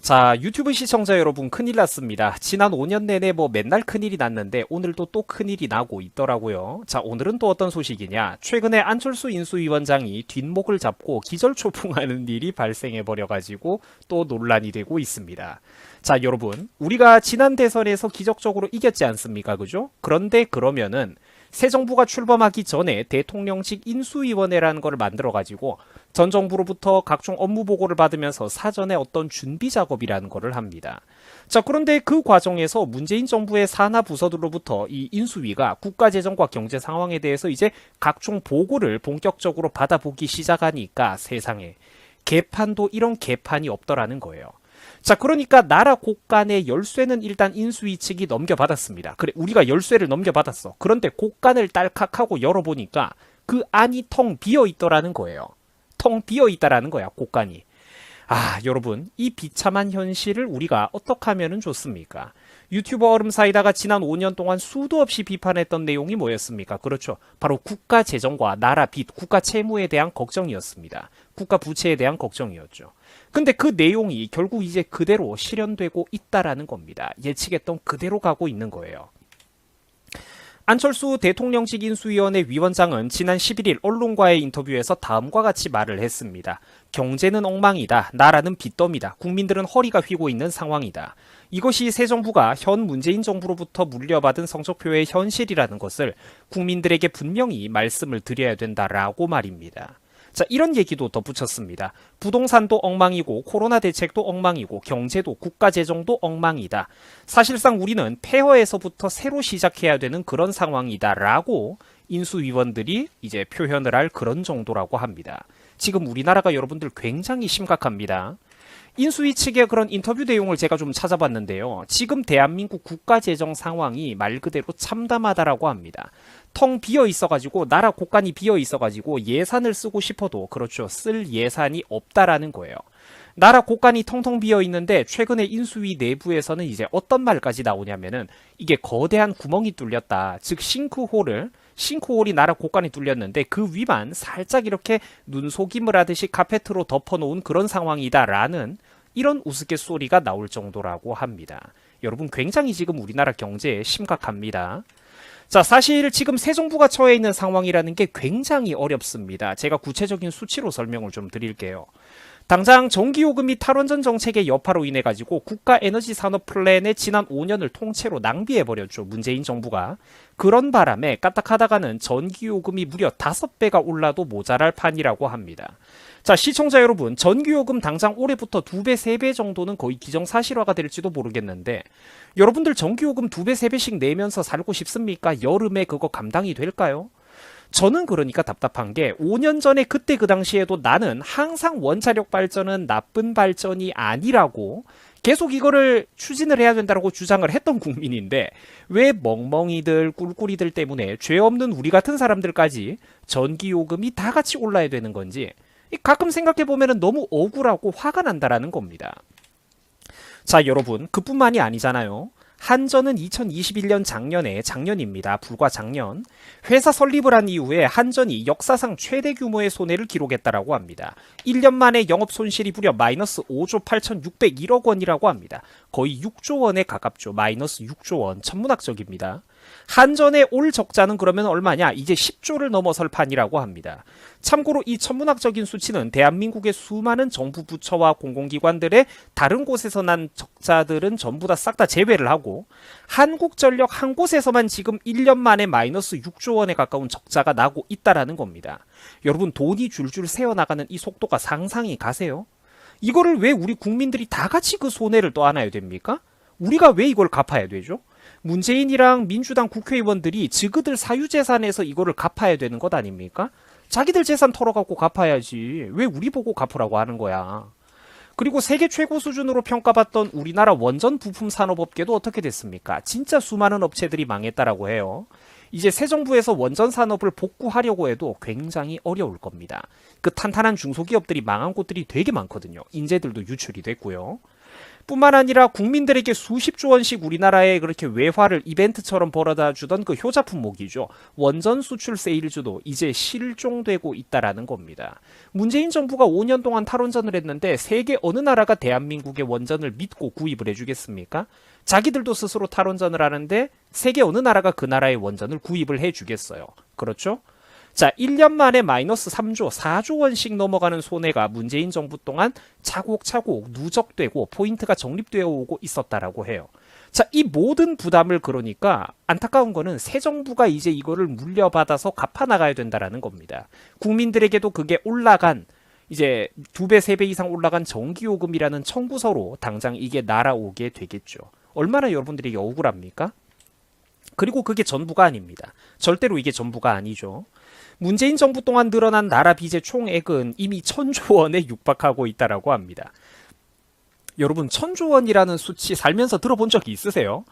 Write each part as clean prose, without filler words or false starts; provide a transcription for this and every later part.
자, 유튜브 시청자 여러분 큰일 났습니다. 지난 5년 내내 맨날 큰일이 났는데 오늘도 또 큰일이 나고 있더라고요. 자, 오늘은 또 어떤 소식이냐? 최근에 안철수 인수위원장이 뒷목을 잡고 기절초풍하는 일이 발생해 버려가지고 또 논란이 되고 있습니다. 자, 여러분, 우리가 지난 대선에서 기적적으로 이겼지 않습니까? 그죠? 그런데 그러면은 새 정부가 출범하기 전에 대통령직 인수위원회라는 걸 만들어가지고 전 정부로부터 각종 업무 보고를 받으면서 사전에 어떤 준비 작업이라는 거를 합니다. 자, 그런데 그 과정에서 문재인 정부의 산하 부서들로부터 이 인수위가 국가 재정과 경제 상황에 대해서 이제 각종 보고를 본격적으로 받아보기 시작하니까 세상에 개판도 이런 개판이 없더라는 거예요. 자, 그러니까 나라 곳간의 열쇠는 일단 인수위 측이 넘겨받았습니다. 그래, 우리가 열쇠를 넘겨받았어. 그런데 곳간을 딸칵하고 열어보니까 그 안이 텅 비어있더라는 거예요. 텅 비어있다라는 거야, 곳간이. 아, 여러분, 이 비참한 현실을 우리가 어떻게 하면 좋습니까? 유튜버 얼음사이다가 지난 5년 동안 수도 없이 비판했던 내용이 뭐였습니까? 그렇죠. 바로 국가 재정과 나라 빚, 국가 채무에 대한 걱정이었습니다. 국가 부채에 대한 걱정이었죠. 근데 그 내용이 결국 이제 그대로 실현되고 있다라는 겁니다. 예측했던 그대로 가고 있는 거예요. 안철수 대통령직 인수위원회 위원장은 지난 11일 언론과의 인터뷰에서 다음과 같이 말을 했습니다. 경제는 엉망이다. 나라는 빚더미다. 국민들은 허리가 휘고 있는 상황이다. 이것이 새 정부가 현 문재인 정부로부터 물려받은 성적표의 현실이라는 것을 국민들에게 분명히 말씀을 드려야 된다라고 말입니다. 자, 이런 얘기도 덧붙였습니다. 부동산도 엉망이고 코로나 대책도 엉망이고 경제도 국가 재정도 엉망이다. 사실상 우리는 폐허에서부터 새로 시작해야 되는 그런 상황이다라고 인수위원들이 이제 표현을 할 그런 정도라고 합니다. 지금 우리나라가 여러분들 굉장히 심각합니다. 인수위 측의 그런 인터뷰 내용을 제가 좀 찾아봤는데요. 지금 대한민국 국가재정 상황이 말 그대로 참담하다라고 합니다. 텅 비어 있어가지고 나라 곳간이 비어 있어가지고 예산을 쓰고 싶어도 그렇죠. 쓸 예산이 없다라는 거예요. 나라 곳간이 텅텅 비어 있는데 최근에 인수위 내부에서는 이제 어떤 말까지 나오냐면은 이게 거대한 구멍이 뚫렸다. 즉 싱크홀이 나라 곳간이 뚫렸는데 그 위만 살짝 이렇게 눈속임을 하듯이 카페트로 덮어놓은 그런 상황이다라는 이런 우스갯소리가 나올 정도라고 합니다. 여러분 굉장히 지금 우리나라 경제에 심각합니다. 자, 사실 지금 새 정부가 처해 있는 상황이라는 게 굉장히 어렵습니다. 제가 구체적인 수치로 설명을 좀 드릴게요. 당장 전기요금이 탈원전 정책의 여파로 인해 가지고 국가 에너지 산업 플랜의 지난 5년을 통째로 낭비해 버렸죠. 문재인 정부가. 그런 바람에 까딱하다가는 전기요금이 무려 5배가 올라도 모자랄 판이라고 합니다. 자, 시청자 여러분, 전기요금 당장 올해부터 2배, 3배 정도는 거의 기정사실화가 될지도 모르겠는데 여러분들 전기요금 2배, 3배씩 내면서 살고 싶습니까? 여름에 그거 감당이 될까요? 저는 그러니까 답답한 게 5년 전에 그때 그 당시에도 나는 항상 원자력 발전은 나쁜 발전이 아니라고 계속 이거를 추진을 해야 된다고 주장을 했던 국민인데 왜 멍멍이들 꿀꿀이들 때문에 죄 없는 우리 같은 사람들까지 전기요금이 다 같이 올라야 되는 건지 가끔 생각해보면 너무 억울하고 화가 난다라는 겁니다. 자, 여러분, 그뿐만이 아니잖아요. 한전은 2021년 작년입니다. 불과 작년. 회사 설립을 한 이후에 한전이 역사상 최대 규모의 손해를 기록했다라고 합니다. 1년 만에 영업 손실이 무려 마이너스 5조 8,601억 원이라고 합니다. 거의 6조 원에 가깝죠. 마이너스 6조 원. 천문학적입니다. 한전의 올 적자는 그러면 얼마냐? 이제 10조를 넘어설 판이라고 합니다. 참고로 이 천문학적인 수치는 대한민국의 수많은 정부 부처와 공공기관들의 다른 곳에서 난 적자들은 전부 다 싹 다 제외를 하고 한국전력 한 곳에서만 지금 1년 만에 마이너스 6조 원에 가까운 적자가 나고 있다라는 겁니다. 여러분 돈이 줄줄 새어나가는 이 속도가 상상이 가세요? 이거를 왜 우리 국민들이 다 같이 그 손해를 떠안아야 됩니까? 우리가 왜 이걸 갚아야 되죠? 문재인이랑 민주당 국회의원들이 지그들 사유재산에서 이거를 갚아야 되는 것 아닙니까? 자기들 재산 털어갖고 갚아야지. 왜 우리 보고 갚으라고 하는 거야? 그리고 세계 최고 수준으로 평가받던 우리나라 원전 부품 산업업계도 어떻게 됐습니까? 진짜 수많은 업체들이 망했다라고 해요. 이제 새 정부에서 원전 산업을 복구하려고 해도 굉장히 어려울 겁니다. 그 탄탄한 중소기업들이 망한 곳들이 되게 많거든요. 인재들도 유출이 됐고요. 뿐만 아니라 국민들에게 수십조 원씩 우리나라에 그렇게 외화를 이벤트처럼 벌어다 주던 그 효자 품목이죠. 원전 수출 세일즈도 이제 실종되고 있다라는 겁니다. 문재인 정부가 5년 동안 탈원전을 했는데 세계 어느 나라가 대한민국의 원전을 믿고 구입을 해주겠습니까? 자기들도 스스로 탈원전을 하는데 세계 어느 나라가 그 나라의 원전을 구입을 해주겠어요. 그렇죠? 자, 1년 만에 마이너스 3조, 4조 원씩 넘어가는 손해가 문재인 정부 동안 차곡차곡 누적되고 포인트가 적립되어 오고 있었다라고 해요. 자, 이 모든 부담을 그러니까 안타까운 거는 새 정부가 이제 이거를 물려받아서 갚아나가야 된다라는 겁니다. 국민들에게도 그게 올라간 이제 2배, 3배 이상 올라간 전기요금이라는 청구서로 당장 이게 날아오게 되겠죠. 얼마나 여러분들에게 억울합니까? 그리고 그게 전부가 아닙니다. 절대로 이게 전부가 아니죠. 문재인 정부 동안 늘어난 나라 빚의 총액은 이미 1,000조 원에 육박하고 있다라고 합니다. 여러분 1,000조 원이라는 수치 살면서 들어본 적이 있으세요?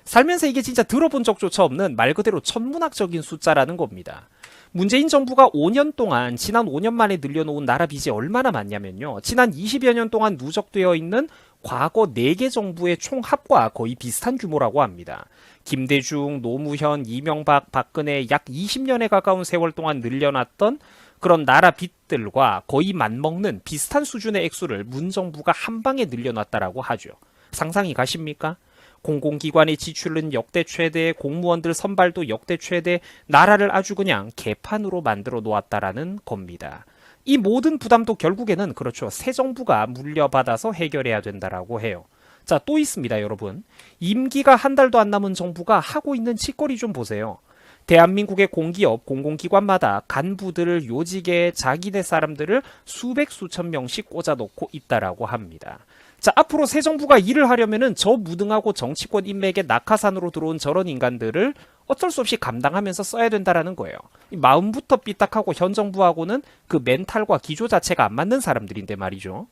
살면서 이게 진짜 들어본 적조차 없는 말 그대로 천문학적인 숫자라는 겁니다. 문재인 정부가 5년 동안 지난 5년 만에 늘려놓은 나라 빚이 얼마나 많냐면요. 지난 20여 년 동안 누적되어 있는 과거 4개 정부의 총합과 거의 비슷한 규모라고 합니다. 김대중, 노무현, 이명박, 박근혜 약 20년에 가까운 세월 동안 늘려놨던 그런 나라 빚들과 거의 맞먹는 비슷한 수준의 액수를 문 정부가 한 방에 늘려놨다라고 하죠. 상상이 가십니까? 공공기관의 지출은 역대 최대, 공무원들 선발도 역대 최대, 나라를 아주 그냥 개판으로 만들어 놓았다라는 겁니다. 이 모든 부담도 결국에는 그렇죠. 새 정부가 물려받아서 해결해야 된다라고 해요. 자, 또 있습니다, 여러분. 임기가 한 달도 안 남은 정부가 하고 있는 짓거리 좀 보세요. 대한민국의 공기업, 공공기관마다 간부들을 요직에 자기네 사람들을 수백 수천 명씩 꽂아놓고 있다라고 합니다. 자, 앞으로 새 정부가 일을 하려면은 저 무능하고 정치권 인맥에 낙하산으로 들어온 저런 인간들을 어쩔 수 없이 감당하면서 써야 된다라는 거예요. 마음부터 삐딱하고 현 정부하고는 그 멘탈과 기조 자체가 안 맞는 사람들인데 말이죠.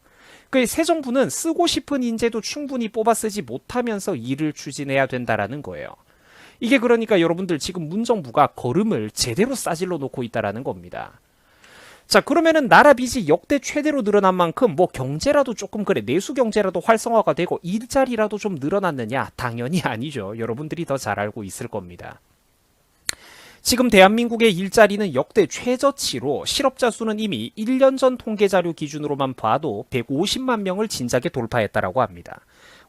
그 새 정부는 쓰고 싶은 인재도 충분히 뽑아 쓰지 못하면서 일을 추진해야 된다라는 거예요. 이게 그러니까 여러분들 지금 문정부가 걸음을 제대로 싸질러 놓고 있다라는 겁니다. 자, 그러면은 나라 빚이 역대 최대로 늘어난 만큼 뭐 경제라도 조금 그래 내수 경제라도 활성화가 되고 일자리라도 좀 늘어났느냐? 당연히 아니죠. 여러분들이 더 잘 알고 있을 겁니다. 지금 대한민국의 일자리는 역대 최저치로 실업자 수는 이미 1년 전 통계 자료 기준으로만 봐도 150만 명을 진작에 돌파했다라고 합니다.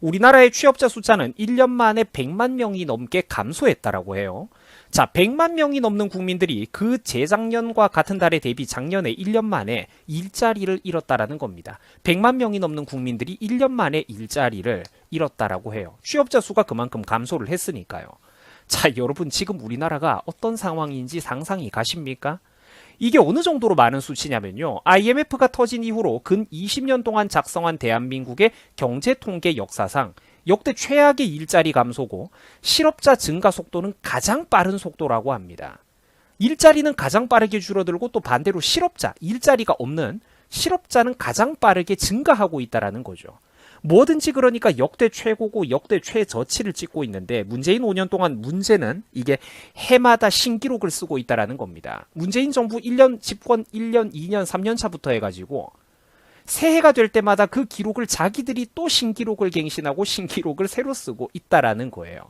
우리나라의 취업자 숫자는 1년 만에 100만 명이 넘게 감소했다라고 해요. 자, 100만 명이 넘는 국민들이 그 재작년과 같은 달에 대비 작년에 1년 만에 일자리를 잃었다라는 겁니다. 100만 명이 넘는 국민들이 1년 만에 일자리를 잃었다라고 해요. 취업자 수가 그만큼 감소를 했으니까요. 자, 여러분 지금 우리나라가 어떤 상황인지 상상이 가십니까? 이게 어느 정도로 많은 수치냐면요. IMF가 터진 이후로 근 20년 동안 작성한 대한민국의 경제통계 역사상 역대 최악의 일자리 감소고 실업자 증가 속도는 가장 빠른 속도라고 합니다. 일자리는 가장 빠르게 줄어들고 또 반대로 실업자, 일자리가 없는 실업자는 가장 빠르게 증가하고 있다는 거죠. 뭐든지 그러니까 역대 최고고 역대 최저치를 찍고 있는데 문재인 5년 동안 문제는 이게 해마다 신기록을 쓰고 있다는 겁니다. 문재인 정부 1년 집권 1년, 2년, 3년 차부터 해가지고 새해가 될 때마다 그 기록을 자기들이 또 신기록을 갱신하고 신기록을 새로 쓰고 있다는 거예요.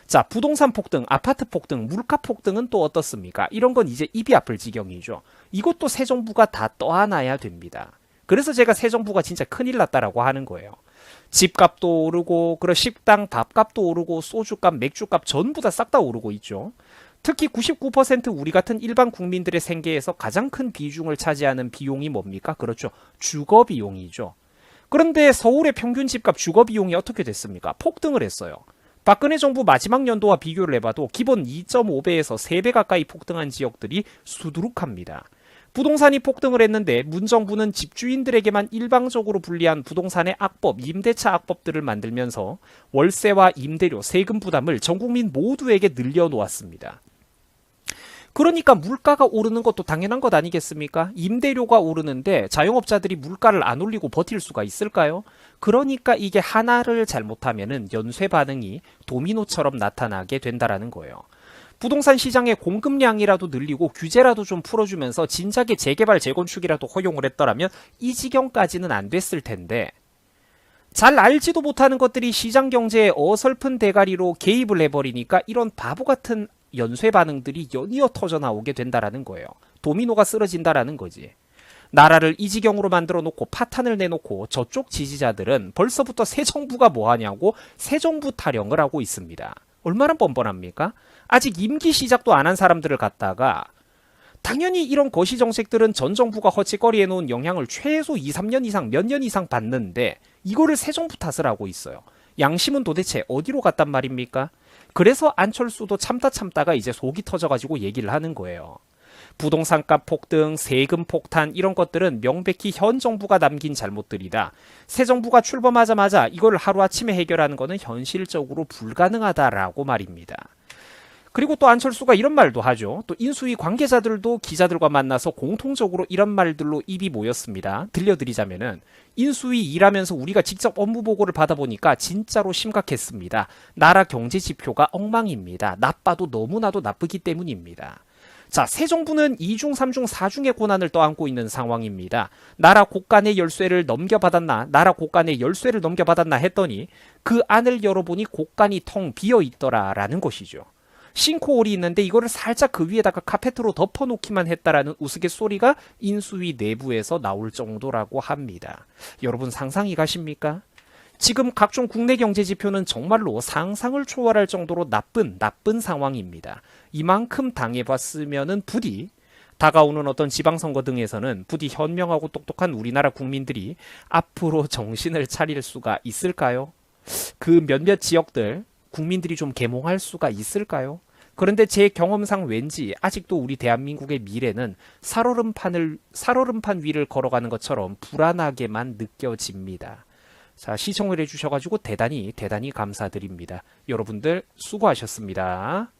자, 부동산 폭등, 아파트 폭등, 물가 폭등은 또 어떻습니까? 이런 건 이제 입이 아플 지경이죠. 이것도 새 정부가 다 떠안아야 됩니다. 그래서 제가 새 정부가 진짜 큰일 났다라고 하는 거예요. 집값도 오르고 그런 식당 밥값도 오르고 소주값, 맥주값 전부 다 싹 다 오르고 있죠. 특히 99% 우리 같은 일반 국민들의 생계에서 가장 큰 비중을 차지하는 비용이 뭡니까? 그렇죠. 주거 비용이죠. 그런데 서울의 평균 집값 주거 비용이 어떻게 됐습니까? 폭등을 했어요. 박근혜 정부 마지막 연도와 비교를 해봐도 기본 2.5배에서 3배 가까이 폭등한 지역들이 수두룩합니다. 부동산이 폭등을 했는데 문정부는 집주인들에게만 일방적으로 불리한 부동산의 악법, 임대차 악법들을 만들면서 월세와 임대료, 세금 부담을 전 국민 모두에게 늘려놓았습니다. 그러니까 물가가 오르는 것도 당연한 것 아니겠습니까? 임대료가 오르는데 자영업자들이 물가를 안 올리고 버틸 수가 있을까요? 그러니까 이게 하나를 잘못하면은 연쇄 반응이 도미노처럼 나타나게 된다라는 거예요. 부동산 시장의 공급량이라도 늘리고 규제라도 좀 풀어주면서 진작에 재개발 재건축이라도 허용을 했더라면 이 지경까지는 안 됐을 텐데 잘 알지도 못하는 것들이 시장 경제에 어설픈 대가리로 개입을 해버리니까 이런 바보 같은 연쇄 반응들이 연이어 터져 나오게 된다라는 거예요. 도미노가 쓰러진다라는 거지. 나라를 이 지경으로 만들어 놓고 파탄을 내놓고 저쪽 지지자들은 벌써부터 새 정부가 뭐하냐고 새 정부 타령을 하고 있습니다. 얼마나 뻔뻔합니까? 아직 임기 시작도 안 한 사람들을 갖다가 당연히 이런 거시 정책들은 전 정부가 허짓거리해 놓은 영향을 최소 2, 3년 이상 몇 년 이상 받는데 이거를 새 정부 탓을 하고 있어요. 양심은 도대체 어디로 갔단 말입니까? 그래서 안철수도 참다가 이제 속이 터져가지고 얘기를 하는 거예요. 부동산값 폭등, 세금 폭탄 이런 것들은 명백히 현 정부가 남긴 잘못들이다. 새 정부가 출범하자마자 이걸 하루아침에 해결하는 것은 현실적으로 불가능하다라고 말입니다. 그리고 또 안철수가 이런 말도 하죠. 또 인수위 관계자들도 기자들과 만나서 공통적으로 이런 말들로 입이 모였습니다. 들려드리자면은 인수위 일하면서 우리가 직접 업무 보고를 받아보니까 진짜로 심각했습니다. 나라 경제 지표가 엉망입니다. 나빠도 너무나도 나쁘기 때문입니다. 자, 새 정부는 2중, 3중, 4중의 고난을 떠안고 있는 상황입니다. 나라 곳간의 열쇠를 넘겨받았나, 나라 곳간의 열쇠를 넘겨받았나 했더니 그 안을 열어보니 곳간이 텅 비어있더라라는 것이죠. 싱크홀이 있는데 이거를 살짝 그 위에다가 카페트로 덮어놓기만 했다라는 우스갯소리가 인수위 내부에서 나올 정도라고 합니다. 여러분 상상이 가십니까? 지금 각종 국내 경제 지표는 정말로 상상을 초월할 정도로 나쁜 상황입니다. 이만큼 당해봤으면은 부디 다가오는 어떤 지방선거 등에서는 부디 현명하고 똑똑한 우리나라 국민들이 앞으로 정신을 차릴 수가 있을까요? 그 몇몇 지역들 국민들이 좀 계몽할 수가 있을까요? 그런데 제 경험상 왠지 아직도 우리 대한민국의 미래는 살얼음판 위를 걸어가는 것처럼 불안하게만 느껴집니다. 자, 시청을 해주셔가지고 대단히 감사드립니다. 여러분들 수고하셨습니다.